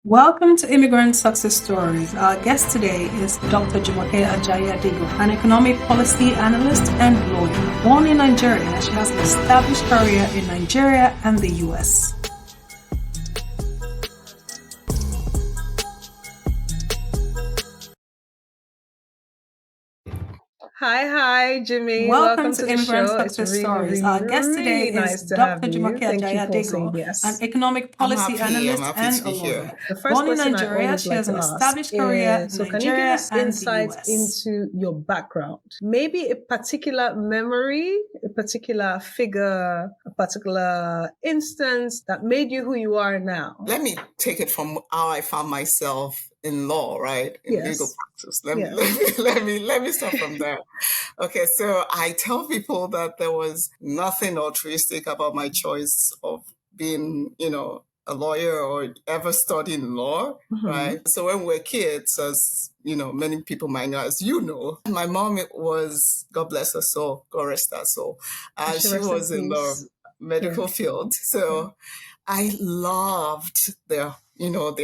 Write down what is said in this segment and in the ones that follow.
Welcome to Immigrant Success Stories. Our guest today is Dr. Jumoke Ajayi Adegor, an economic policy analyst and lawyer. Born in Nigeria, she has an established career in Nigeria and the US. Hi, Jimmy. Welcome to to the Immigrant show. It's Success really, Stories. really, Our guest today really is nice to have Dr. you. Jumoke Thank you Ajayi for saying Adegor, an yes. economic policy analyst I'm happy and to a be here. lawyer. The first Born in question I Nigeria, always she like has to an ask established career in is, so can you give Nigeria us and the insight US. into your background? Maybe a particular memory, a particular figure, a particular instance that made you who you are now. Let me take it from how I found myself in law, right? In legal practice. Let me start from there. Okay, so I tell people that there was nothing altruistic about my choice of being, a lawyer or ever studying law, right? So when we're kids, as many people might know, as you know, my mom was, God bless her soul, God rest her soul. She was in the medical field. So I loved the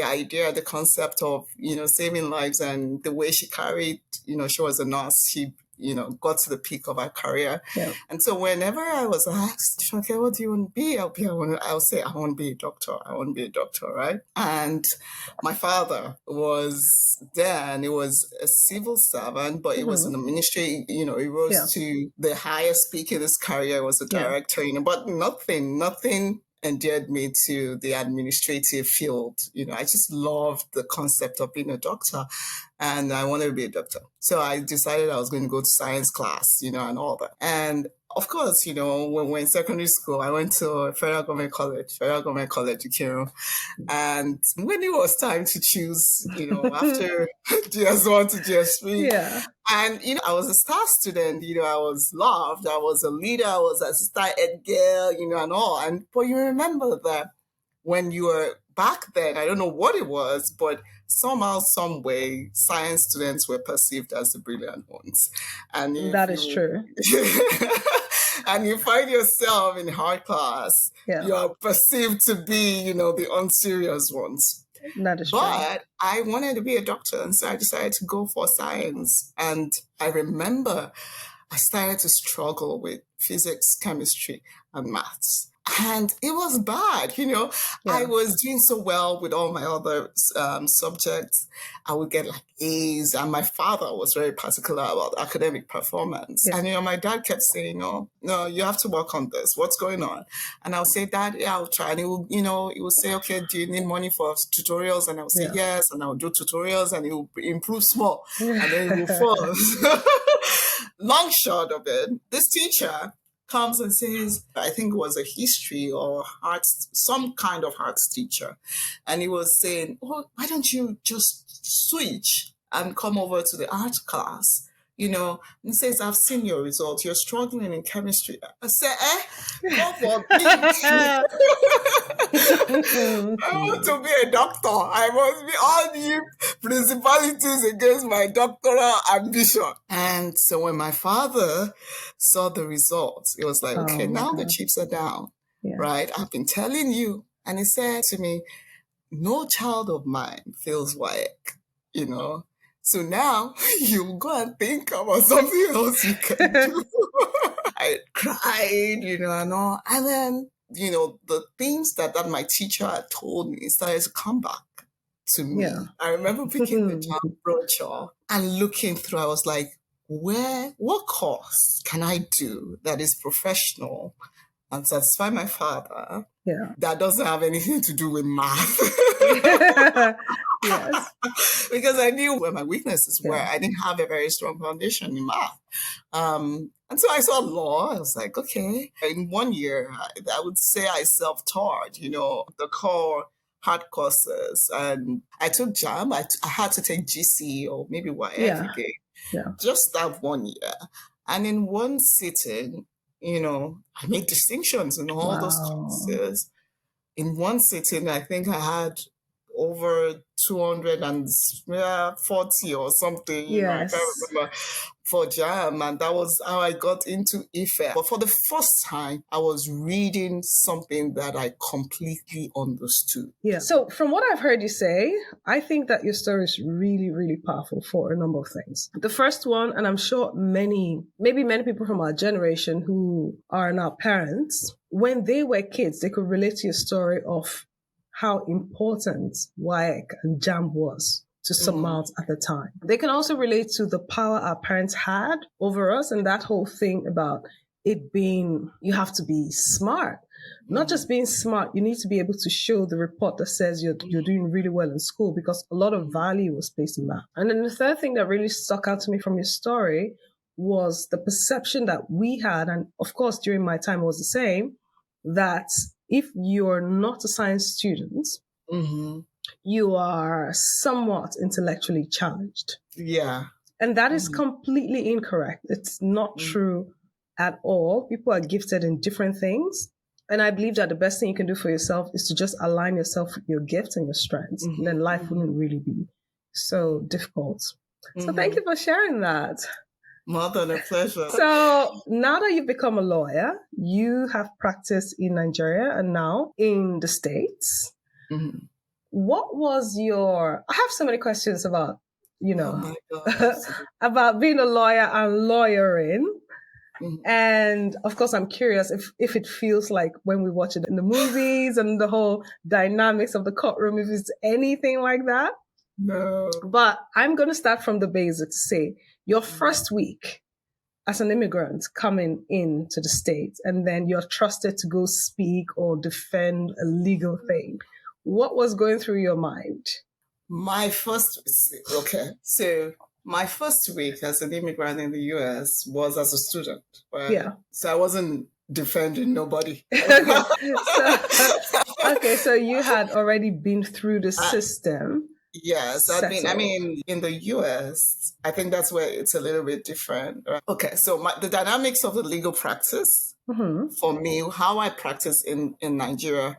idea, the concept of, saving lives, and the way she carried, she was a nurse. She, got to the peak of her career. Yeah. And so whenever I was asked, okay, what do you want to be? I'll say, I want to be a doctor. I want to be a doctor, right? And my father was then, he was a civil servant, but he was in the ministry, he rose to the highest peak in his career, was a director, but nothing endeared me to the administrative field. I just loved the concept of being a doctor, and I wanted to be a doctor. So I decided I was going to go to science class, and all that. And of course, when we're in secondary school, I went to Federal Government College, Ikero. And when it was time to choose, after GS1 to GS3, and, I was a star student, I was loved, I was a leader, I was a star ed girl, and all. But you remember that when you were back then, I don't know what it was, but somehow, some way, science students were perceived as the brilliant ones. And that is true. And you find yourself in hard class, you're perceived to be, the unserious ones. That is true. But I wanted to be a doctor, and so I decided to go for science. And I remember I started to struggle with physics, chemistry, and maths. And it was bad, I was doing so well with all my other subjects. I would get like A's, and my father was very particular about academic performance. And, my dad kept saying, no, you have to work on this. What's going on? And I'll say, Dad, yeah, I'll try. And he would say, okay, do you need money for tutorials? And I would say, yes. And I would do tutorials, and he would improve small. And then he would fall. Long short of it, this teacher comes and says, I think it was a history or arts, some kind of arts teacher. And he was saying, why don't you just switch and come over to the art class? And he says, I've seen your results. You're struggling in chemistry. I said, go for it. I want to be a doctor. I must be all the principalities against my doctoral ambition. And so when my father saw the results, it was like, okay, now the chips are down, right? I've been telling you. And he said to me, no child of mine feels WAEC, So now you go and think about something else you can do. I cried, and all. And then, the things that my teacher had told me started to come back to me. I remember picking the job brochure and looking through. I was like, what course can I do that is professional and satisfy my father that doesn't have anything to do with math? Yes. Because I knew where my weaknesses were. I didn't have a very strong foundation in math. And so I saw law. I was like, okay. In 1 year, I would say I self-taught, the core hard courses. And I took JAM. I had to take GC or maybe YF again. Just that 1 year. And in one sitting, I made distinctions in all those courses. In one sitting, I think I had over 240 or something. I can't remember. for JAM, and that was how I got into IFE. But for the first time, I was reading something that I completely understood. Yeah. So from what I've heard you say, I think that your story is really, really powerful for a number of things. The first one, and I'm sure many people from our generation who are now parents, when they were kids, they could relate to your story of how important WAEC and JAM was to surmount at the time. They can also relate to the power our parents had over us, and that whole thing about it being, you have to be smart. Not just being smart, you need to be able to show the report that says you're doing really well in school, because a lot of value was placed in that. And then the third thing that really stuck out to me from your story was the perception that we had, and of course during my time it was the same, that if you're not a science student, you are somewhat intellectually challenged. Yeah. And that is completely incorrect. It's not true at all. People are gifted in different things. And I believe that the best thing you can do for yourself is to just align yourself with your gifts and your strengths. And then life wouldn't really be so difficult. So thank you for sharing that. More than a pleasure. So now that you've become a lawyer, you have practiced in Nigeria and now in the States. What was I have so many questions about, about being a lawyer and lawyering. And of course, I'm curious if it feels like when we watch it in the movies and the whole dynamics of the courtroom, if it's anything like that. No. But I'm going to start from the basics to say your first week as an immigrant coming into the States, and then you're trusted to go speak or defend a legal thing. What was going through your mind? My first week as an immigrant in the US was as a student. Right? Yeah. So I wasn't defending nobody. So you had already been through the system. Yes. I mean, in the US, I think that's where it's a little bit different. Right? Okay. So the dynamics of the legal practice, for me, how I practice in Nigeria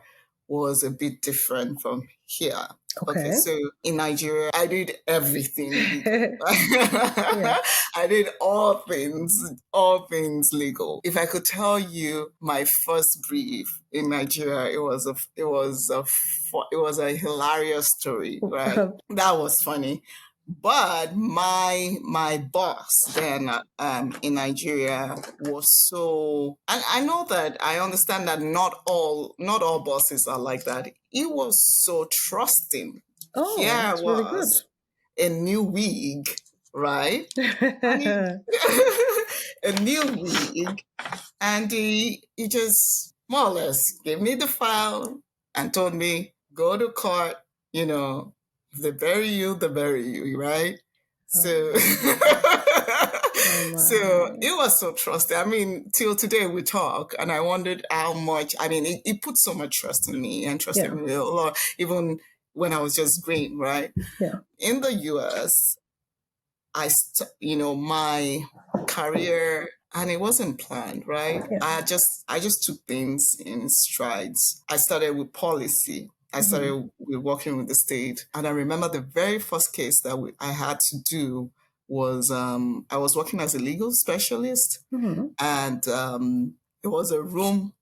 was a bit different from here. Okay, so in Nigeria, I did everything. I did all things legal. If I could tell you my first brief in Nigeria, it was a hilarious story, right? That was funny. But my boss then in Nigeria was so, and I understand that not all bosses are like that. He was so trusting. Oh, that's really good. A new wig, right? A new wig, and he just more or less gave me the file and told me, go to court, they bury you, right? So, so it was so trusting. I mean, till today we talk, and I wondered how much. I mean, it put so much trust in me and trusted me a lot, even when I was just green, right? Yeah. In the US, my career, and it wasn't planned, right? Yeah. I just took things in strides. I started with policy. I started working with the state. And I remember the very first case that I had to do was, I was working as a legal specialist. And it was a room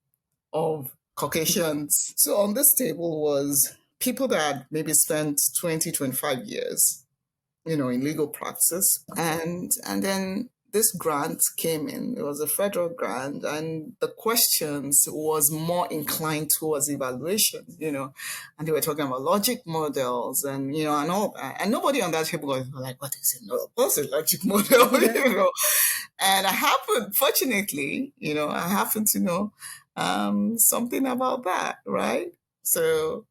of Caucasians. So on this table was people that had maybe spent 20, 25 years, in legal practice. And then this grant came in. It was a federal grant, and the questions was more inclined towards evaluation, and they were talking about logic models and, and all that. And nobody on that table was like, what is it? What's a logic model? And fortunately, I happen to know something about that, right? So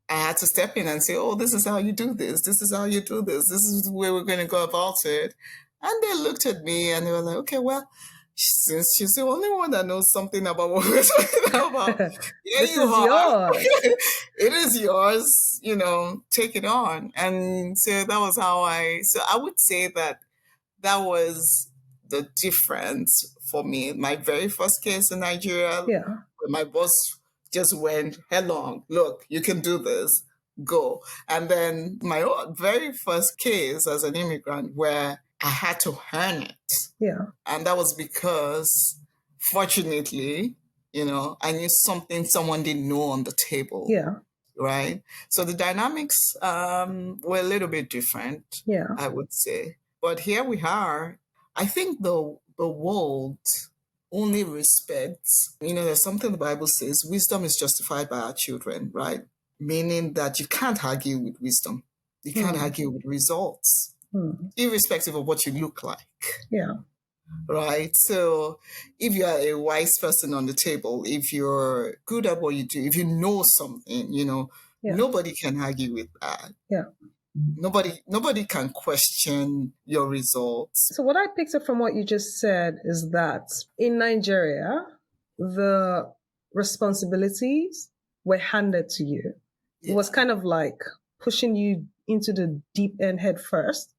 I had to step in and say, oh, this is how you do this. This is how you do this. This is the way we're going to go about it. And they looked at me and they were like, okay, well, since she's the only one that knows something about what we're talking about, this is yours. It is yours, take it on. And so that was so I would say that was the difference for me. My very first case in Nigeria, where my boss just went headlong, look, you can do this, go. And then my very first case as an immigrant where I had to earn it. Yeah. And that was because, fortunately, I knew something someone didn't know on the table. Yeah. Right? So the dynamics were a little bit different, Yeah. I would say. But here we are. I think the world only respects, there's something the Bible says, wisdom is justified by our children, right? Meaning that you can't argue with wisdom. You can't argue with results, irrespective of what you look like. Yeah. Right? So if you're a wise person on the table, if you're good at what you do, if you know something, nobody can argue with that. Yeah. Nobody can question your results. So what I picked up from what you just said is that in Nigeria, the responsibilities were handed to you. It was kind of like pushing you into the deep end head first,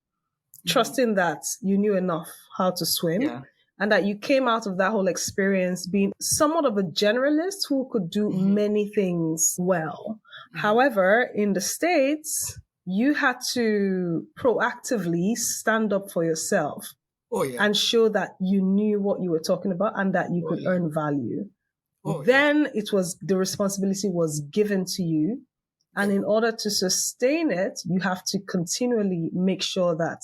trusting that you knew enough how to swim, and that you came out of that whole experience being somewhat of a generalist who could do many things well. However, in the States, you had to proactively stand up for yourself and show that you knew what you were talking about and that you could earn value. Then it was, the responsibility was given to you. And in order to sustain it, you have to continually make sure that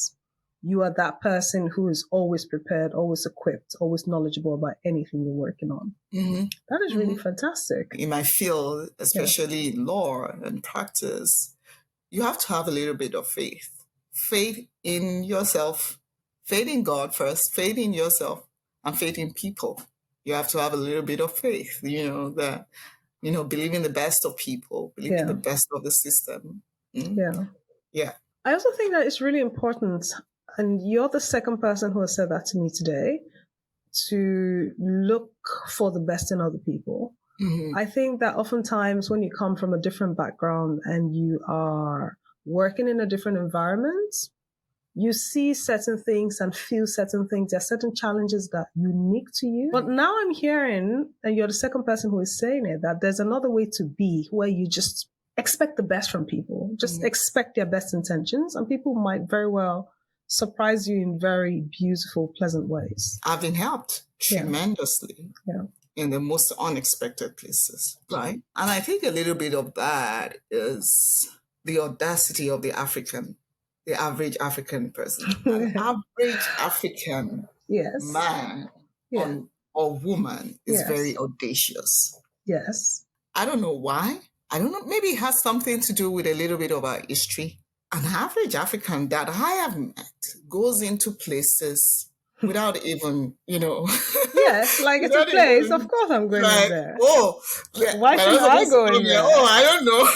you are that person who is always prepared, always equipped, always knowledgeable about anything you're working on. That is really fantastic. In my field, especially in law and practice, you have to have a little bit of faith. Faith in yourself, faith in God first, faith in yourself, and faith in people. You have to have a little bit of faith, that, believing the best of people, believing the best of the system. Yeah. I also think that it's really important, and you're the second person who has said that to me today, to look for the best in other people. I think that oftentimes when you come from a different background and you are working in a different environment, you see certain things and feel certain things. There are certain challenges that are unique to you. But now I'm hearing, and you're the second person who is saying it, that there's another way to be where you just expect the best from people. Just expect their best intentions, and people might very well surprise you in very beautiful, pleasant ways. I've been helped tremendously in the most unexpected places, right? And I think a little bit of that is the audacity of the average African person. An average African man or woman is very audacious. Yes. I don't know why. I don't know. Maybe it has something to do with a little bit of our history. An average African that I have met goes into places without even, Yes, like it's a place. Of course I'm going in there. Why should I go in there? I don't know.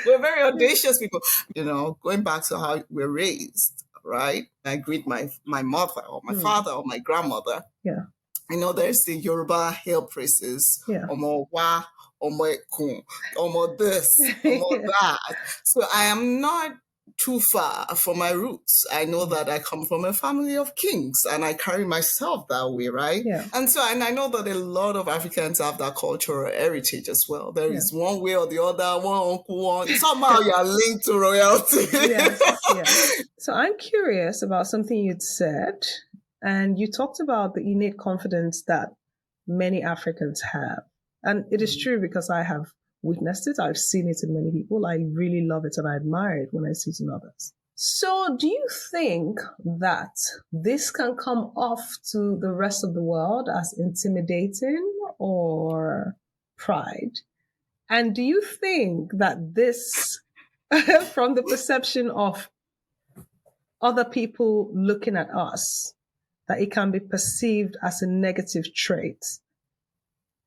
We're very audacious people. Going back to how we're raised, right? I greet my mother or my father or my grandmother. Yeah. There's the Yoruba hail phrases. Omo wa, omo ekun, omo this, omo that. So I am not too far from my roots. I know that I come from a family of kings and I carry myself that way, right? Yeah. And so, and I know that a lot of Africans have that cultural heritage as well. There is one way or the other, one uncle, one. Somehow you're linked to royalty. Yes. So I'm curious about something you'd said, and you talked about the innate confidence that many Africans have. And it is true because I have witnessed it. I've seen it in many people. I really love it and I admire it when I see it in others. So do you think that this can come off to the rest of the world as intimidating or pride? And do you think that this, from the perception of other people looking at us, that it can be perceived as a negative trait?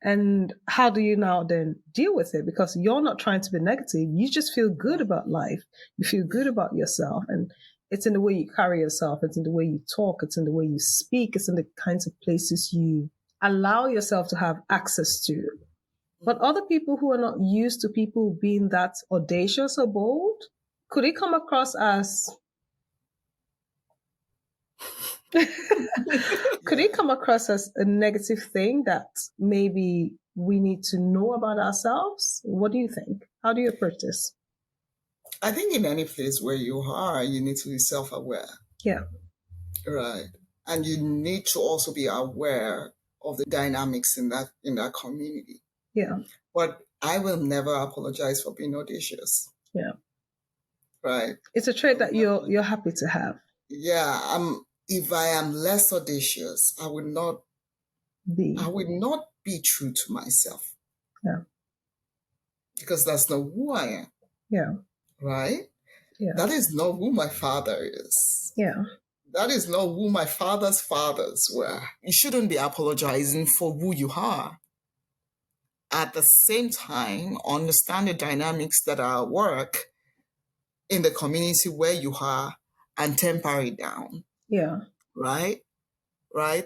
And how do you now then deal with it? Because you're not trying to be negative. You just feel good about life. You feel good about yourself. And it's in the way you carry yourself. It's in the way you talk. It's in the way you speak. It's in the kinds of places you allow yourself to have access to. But other people who are not used to people being that audacious or bold, could it come across as... Could it come across as a negative thing that maybe we need to know about ourselves? What do you think? How do you approach this? I think in any place where you are, you need to be self-aware. Yeah. Right. And you need to also be aware of the dynamics in that community. Yeah. But I will never apologize for being audacious. Yeah. Right. It's a trait that you're happy to have. Yeah. If I am less audacious, I would not be true to myself. Yeah. Because that's not who I am. Yeah. Right? Yeah. That is not who my father is. Yeah. That is not who my father's fathers were. You shouldn't be apologizing for who you are. At the same time, understand the dynamics that are at work in the community where you are and temper it down. Yeah. Right?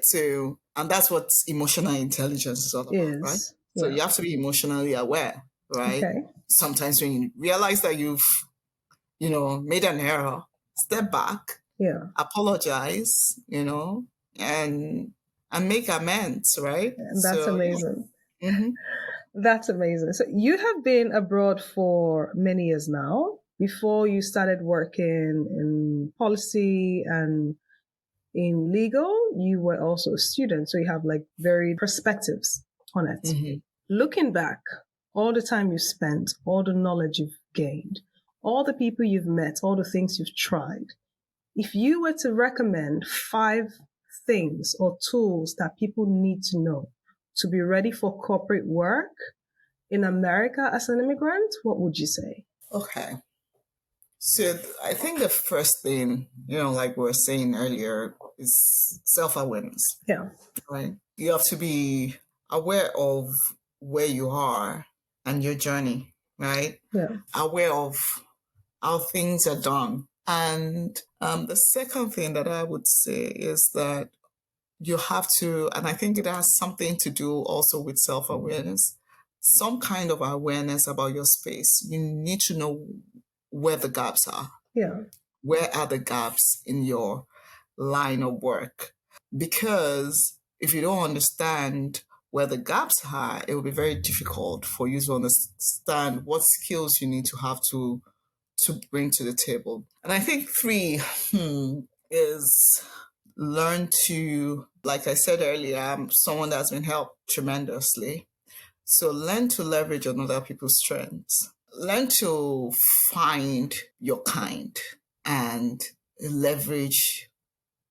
So, and that's what emotional intelligence is all about, right? So you have to be emotionally aware, right? Okay. Sometimes when you realize that you've, made an error, step back, apologize, and make amends, right? And that's amazing. Yeah. Mm-hmm. That's amazing. So you have been abroad for many years now. Before you started working in policy and in legal, you were also a student. So you have like varied perspectives on it. Mm-hmm. Looking back, all the time you spent, all the knowledge you've gained, all the people you've met, all the things you've tried. If you were to recommend 5 things or tools that people need to know to be ready for corporate work in America as an immigrant, what would you say? Okay. So I think the first thing, like we were saying earlier, is self-awareness. Yeah. Right. You have to be aware of where you are and your journey, right? Yeah. Aware of how things are done. And the second thing that I would say is that you have to, and I think it has something to do also with self-awareness, some kind of awareness about your space. You need to know where the gaps are. Yeah. Where are the gaps in your line of work? Because if you don't understand where the gaps are, it will be very difficult for you to understand what skills you need to have to bring to the table. And I think 3 is learn to, like I said earlier, I'm someone that's been helped tremendously. So learn to leverage on other people's strengths. Learn to find your kind and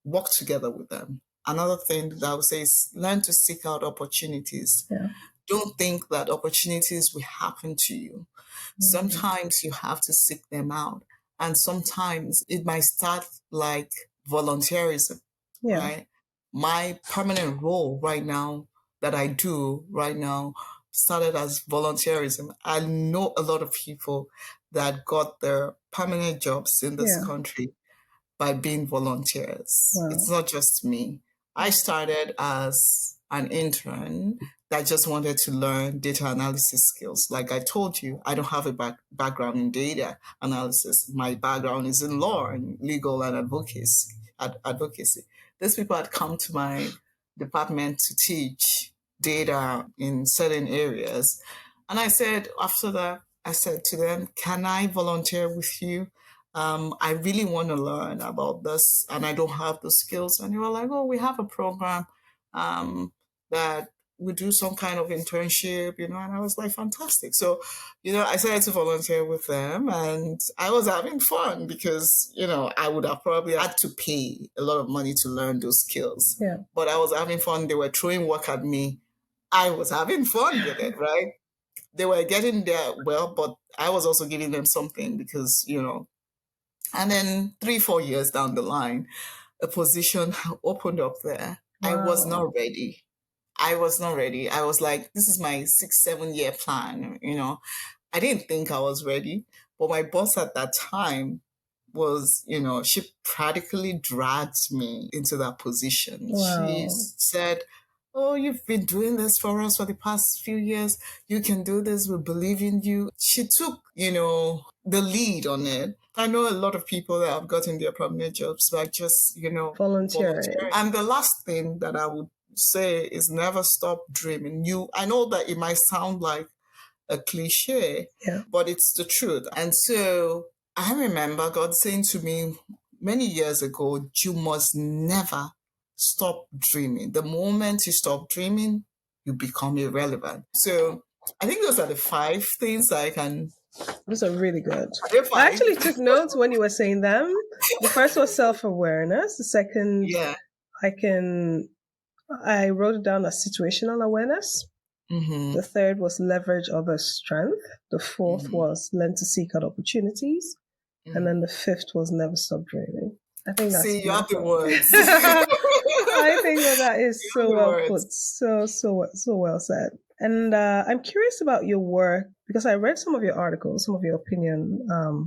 work together with them. Another thing that I would say is learn to seek out opportunities. Yeah. Don't think that opportunities will happen to you. Mm-hmm. Sometimes you have to seek them out. And sometimes it might start like volunteerism, right? My permanent role right now that I do right now started as volunteerism. I know a lot of people that got their permanent jobs in this country by being volunteers. Wow. It's not just me. I started as an intern that just wanted to learn data analysis skills. Like I told you, I don't have a background in data analysis. My background is in law and legal and advocacy. These people had come to my department to teach data in certain areas. And I said, after that, I said to them, can I volunteer with you? I really want to learn about this and I don't have the skills. And they were like, oh, we have a program that we do some kind of internship, and I was like, fantastic. So, I started to volunteer with them and I was having fun because, I would have probably had to pay a lot of money to learn those skills. Yeah. But I was having fun. They were throwing work at me. I was having fun with it, right? They were getting there well, but I was also giving them something because, and then 3-4 years down the line, a position opened up there. Wow. I was not ready. I was like, this is my 6-7 year plan. I didn't think I was ready, but my boss at that time was, she practically dragged me into that position. Wow. She said, oh, you've been doing this for us for the past few years. You can do this. We believe in you. She took, the lead on it. I know a lot of people that have gotten their permanent jobs by just, volunteering. And the last thing that I would say is never stop dreaming. I know that it might sound like a cliche, but it's the truth. And so I remember God saying to me many years ago, you must never stop dreaming. The moment you stop dreaming, you become irrelevant. So I think those are the 5 things I can. Those are really good. Are they I 5? actually took notes when you were saying them. The first was self-awareness. The second, Yeah. I wrote it down as situational awareness. Mm-hmm. The third was leverage others' strength. The fourth was learn to seek out opportunities. And then the fifth was never stop dreaming. I think that's See, you have the beautiful. words. I think that is so well words. put. So well said. And I'm curious about your work because I read some of your articles, some of your opinion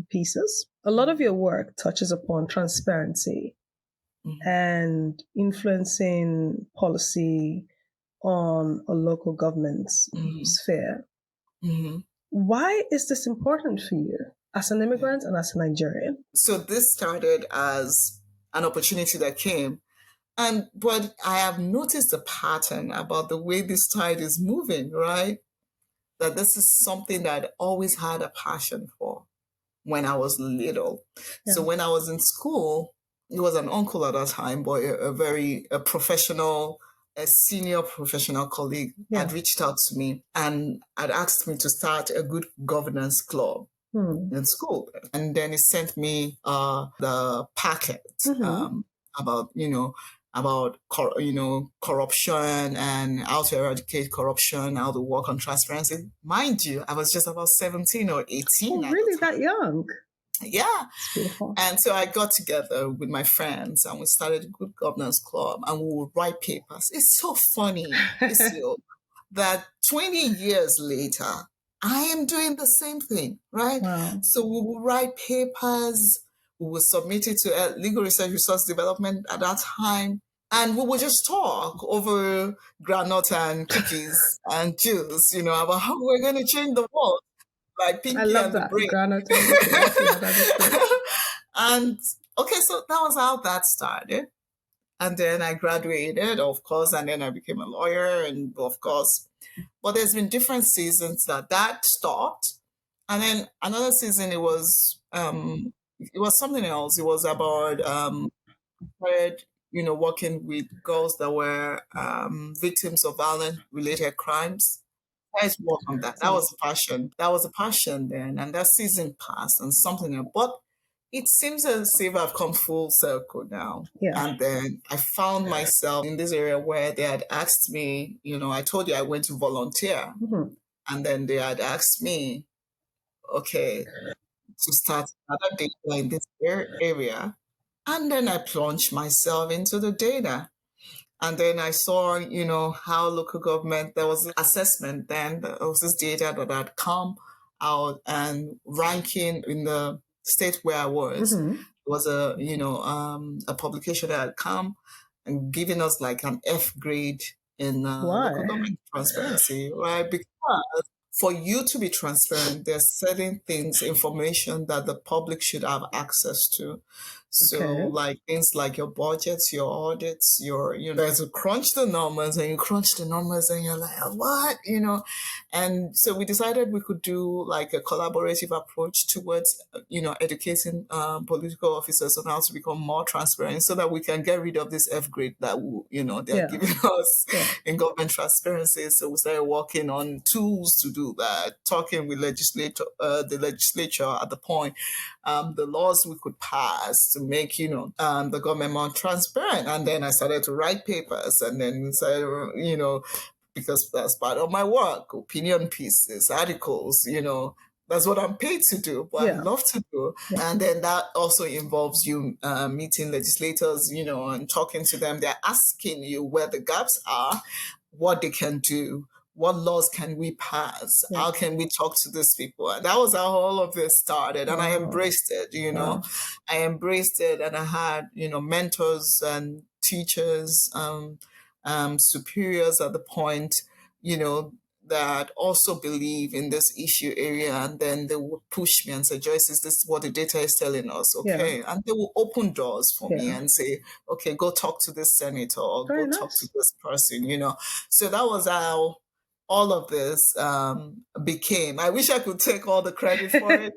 pieces. A lot of your work touches upon transparency and influencing policy on a local government sphere. Mm-hmm. Why is this important for you as an immigrant and as a Nigerian? So this started as an opportunity that came. But I have noticed a pattern about the way this tide is moving, right? That this is something that I always had a passion for when I was little. Yeah. So when I was in school, it was an uncle at that time, but a professional, a senior professional colleague had reached out to me and had asked me to start a good governance club in school. And then he sent me the packet about corruption and how to eradicate corruption, how to work on transparency. Mind you, I was just about 17 or 18. Oh, really? That young? Yeah. And so I got together with my friends and we started a good governance club and we would write papers. It's so funny, Isio, that 20 years later, I am doing the same thing, right? Wow. So we will write papers, we will submit it to Legal Research Resource Development at that time, and we will just talk over granite and cookies and juice, about how we're going to change the world. Like Pinky I love and that. the Brain. Granite and yeah, that is great. And okay, so that was how that started. And then I graduated, of course, and then I became a lawyer, and of course. But there's been different seasons that stopped. And then another season, it was something else. It was about working with girls that were victims of violent-related crimes. I used to work on that. That was a passion. That was a passion then. And that season passed and something else. But it seems as if I've come full circle now. Yeah. And then I found myself in this area where they had asked me, I told you I went to volunteer. And then they had asked me, okay, to start another data in this area. And then I plunged myself into the data. And then I saw, how local government, there was an assessment then, there was this data that had come out and ranking in the state where I was. It was a publication that had come and giving us like an F grade in local government transparency, right? Because for you to be transparent, there's certain things, information that the public should have access to. So like things like your budgets, your audits, there's a crunch the numbers and you crunch the numbers and you're like, what? And so we decided we could do like a collaborative approach towards, educating political officers on how to become more transparent so that we can get rid of this F grade that, they're giving us in government transparency. So we started working on tools to do that, talking with the legislature at the point, the laws we could pass to make, the government more transparent. And then I started to write papers and then started, because that's part of my work, opinion pieces, articles, that's what I'm paid to do, but I love to do. And then that also involves you meeting legislators, and talking to them. They're asking you where the gaps are, what they can do, what laws can we pass? How can we talk to these people? And that was how all of this started. And I embraced it, I embraced it. And I had, mentors and teachers, superiors at the point, that also believe in this issue area. And then they would push me and say, Joyce, is this what the data is telling us? Okay. And they will open doors for me and say, okay, go talk to this senator or go talk to this person, So that was how all of this became. I wish I could take all the credit for it.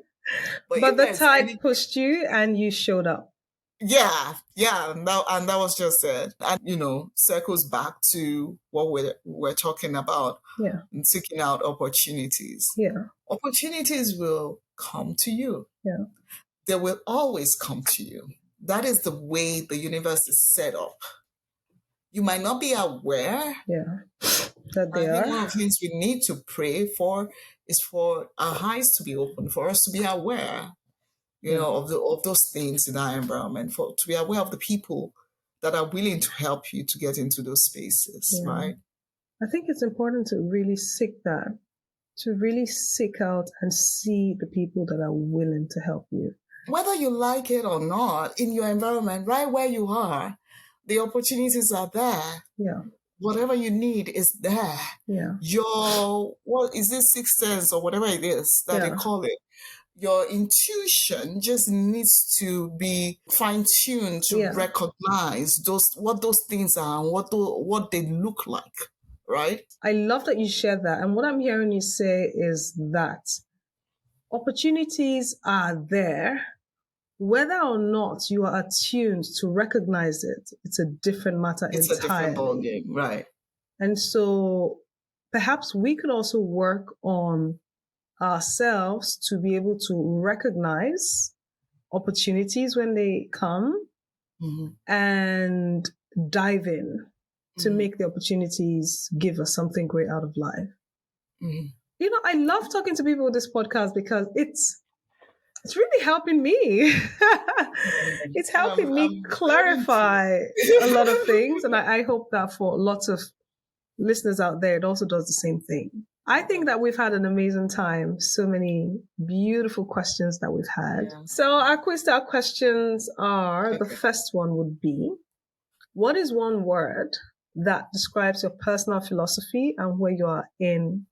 But the tide pushed you and you showed up. Yeah. And that was just it. And, circles back to what we're talking about. Yeah. And seeking out opportunities. Yeah. Opportunities will come to you. Yeah. They will always come to you. That is the way the universe is set up. You might not be aware. Yeah. That they I think are. one of the things we need to pray for is for our eyes to be open, for us to be aware, of those things in our environment, to be aware of the people that are willing to help you to get into those spaces, right? I think it's important to really seek out and see the people that are willing to help you. Whether you like it or not, in your environment, right where you are, the opportunities are there. Yeah. Whatever you need is there. Yeah. What is this sixth sense or whatever it is that they call it? Your intuition just needs to be fine-tuned to recognize what those things are and what they look like, right? I love that you shared that. And what I'm hearing you say is that opportunities are there. Whether or not you are attuned to recognize it, it's a different matter entirely. It's a different ballgame, right? And so perhaps we could also work on ourselves to be able to recognize opportunities when they come and dive in to make the opportunities give us something great out of life. I love talking to people with this podcast because it's really helping me. It's helping me clarify a lot of things. And I hope that for lots of listeners out there, it also does the same thing. I think that we've had an amazing time. So many beautiful questions that we've had. Yeah. So our quiz style questions are, the first one would be, what is one word that describes your personal philosophy and where you are in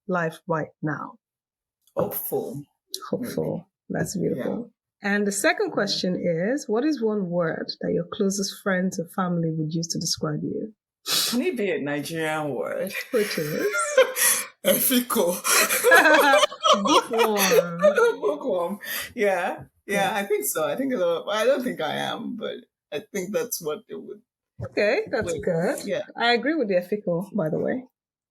life right now? Hopeful. That's beautiful. Yeah. And the second question is, what is one word that your closest friends or family would use to describe you? Can it be a Nigerian word? Which is? Efiko. Bookworm. Bookworm. Yeah, I think so. I don't think I am, but I think that's what it would. Okay, that's good. Yeah. I agree with the Efiko, by the way.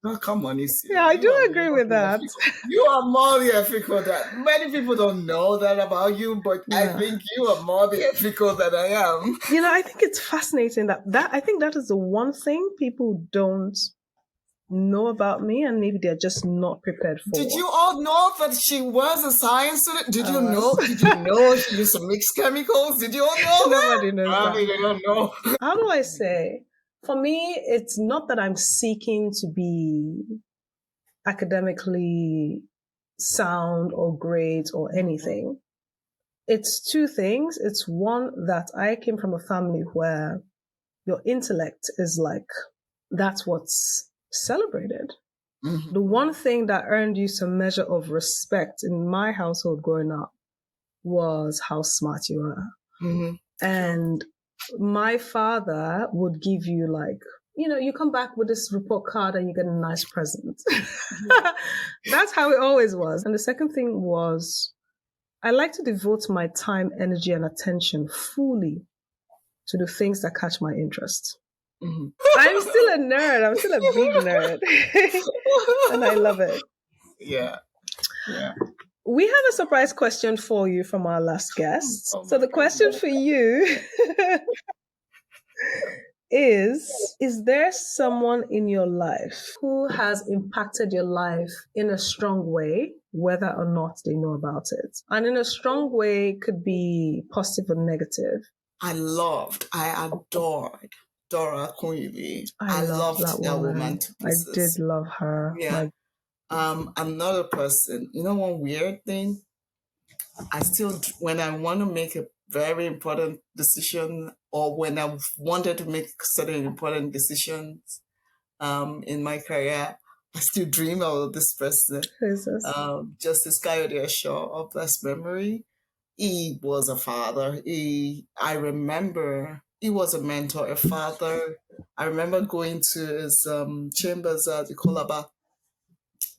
Oh, come on, Isio. Yeah, I do agree with that. You are more the Efiko that many people don't know that about you, but I think you are more the Efiko than I am. I think it's fascinating that I think that is the one thing people don't know about me, and maybe they're just not prepared for. Did you all know that she was a science student? Did you know? Did you know she used to mix chemicals? Did you all know that? Nobody knows that. They don't know. How do I say? For me, it's not that I'm seeking to be academically sound or great or anything. It's two things. It's one, that I came from a family where your intellect is that's what's celebrated. Mm-hmm. The one thing that earned you some measure of respect in my household growing up was how smart you are. Mm-hmm. And my father would give you you come back with this report card and you get a nice present. That's how it always was. And the second thing was, I like to devote my time, energy, and attention fully to the things that catch my interest. Mm-hmm. I'm still a nerd. I'm still a big nerd. And I love it. Yeah. We have a surprise question for you from our last guest. So the question for you is there someone in your life who has impacted your life in a strong way, whether or not they know about it? And in a strong way could be positive or negative. I adored Dora Kunyibi. I loved that woman to pieces. I did love her. Yeah. Another person, one weird thing, when I want to make a very important decision, or when I wanted to make certain important decisions in my career, I still dream of this person. Justice Kayode Shaw of blessed memory. He was a father. I remember he was a mentor, a father. I remember going to his chambers at the Kolaba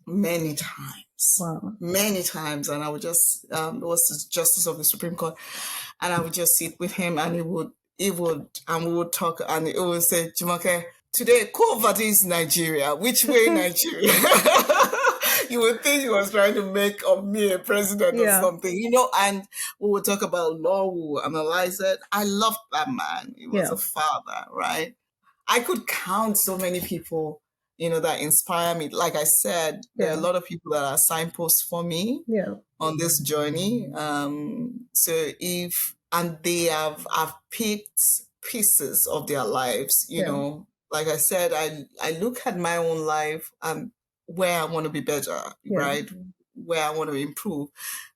many times. Wow. many times, and I would just it was the Justice of the Supreme Court, and I would just sit with him, and he would, and we would talk, and he would say, Jumoke, today, Kovati is Nigeria. Which way Nigeria? You would think he was trying to make of me a president or something, you know, and we would talk about law, we would analyze it. I loved that man. He was a father, right? I could count so many people, you know, that inspire me. Like I said, there are a lot of people that are signposts for me on this journey. And they have picked pieces of their lives, you know. Like I said, I look at my own life and where I want to be better, right? Where I want to improve.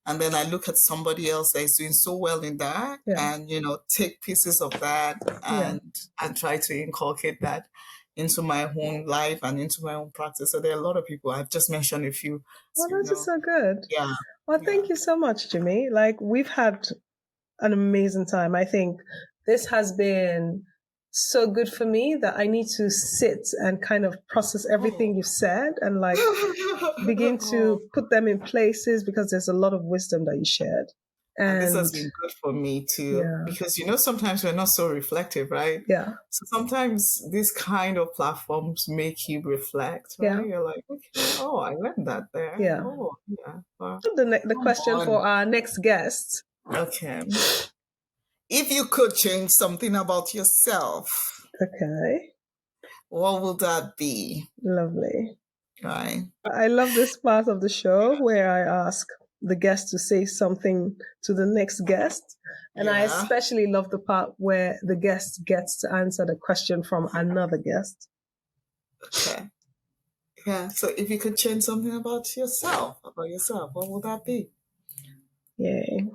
And then I look at somebody else that is doing so well in that and, you know, take pieces of that and try to inculcate that into my own life and into my own practice. So there are a lot of people. I've just mentioned a few. Well, that is so good. Yeah. Well, thank you so much, Jimmy. Like, we've had an amazing time. I think this has been so good for me that I need to sit and kind of process everything you've said and like begin to put them in places, because there's a lot of wisdom that you shared. And this has been good for me too, because, you know, sometimes we're not so reflective, right? Yeah. So sometimes these kind of platforms make you reflect, right? You're like, okay, oh, I learned that there. Yeah. Oh, yeah. Wow. The question for our next guest. Okay. If you could change something about yourself, what would that be? Lovely. Right. I love this part of the show where I ask the guest to say something to the next guest. And I especially love the part where the guest gets to answer the question from another guest. Okay. Yeah. So if you could change something about yourself, what would that be? Yay.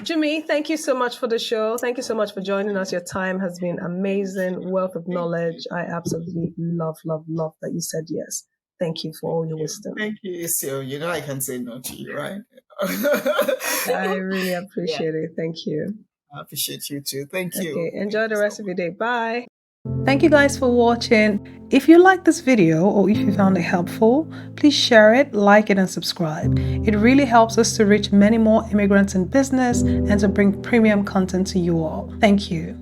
Jimmy, thank you so much for the show. Thank you so much for joining us. Your time has been amazing, wealth of knowledge. I absolutely love that you said yes. Thank you for all your wisdom. Thank you, Isio. You know I can say no to you, right? I really appreciate it. Thank you. I appreciate you too. Thank you. Okay, enjoy the rest of your day. Bye. Thank you guys for watching. If you like this video or if you found it helpful, please share it, like it, and subscribe. It really helps us to reach many more immigrants in business and to bring premium content to you all. Thank you.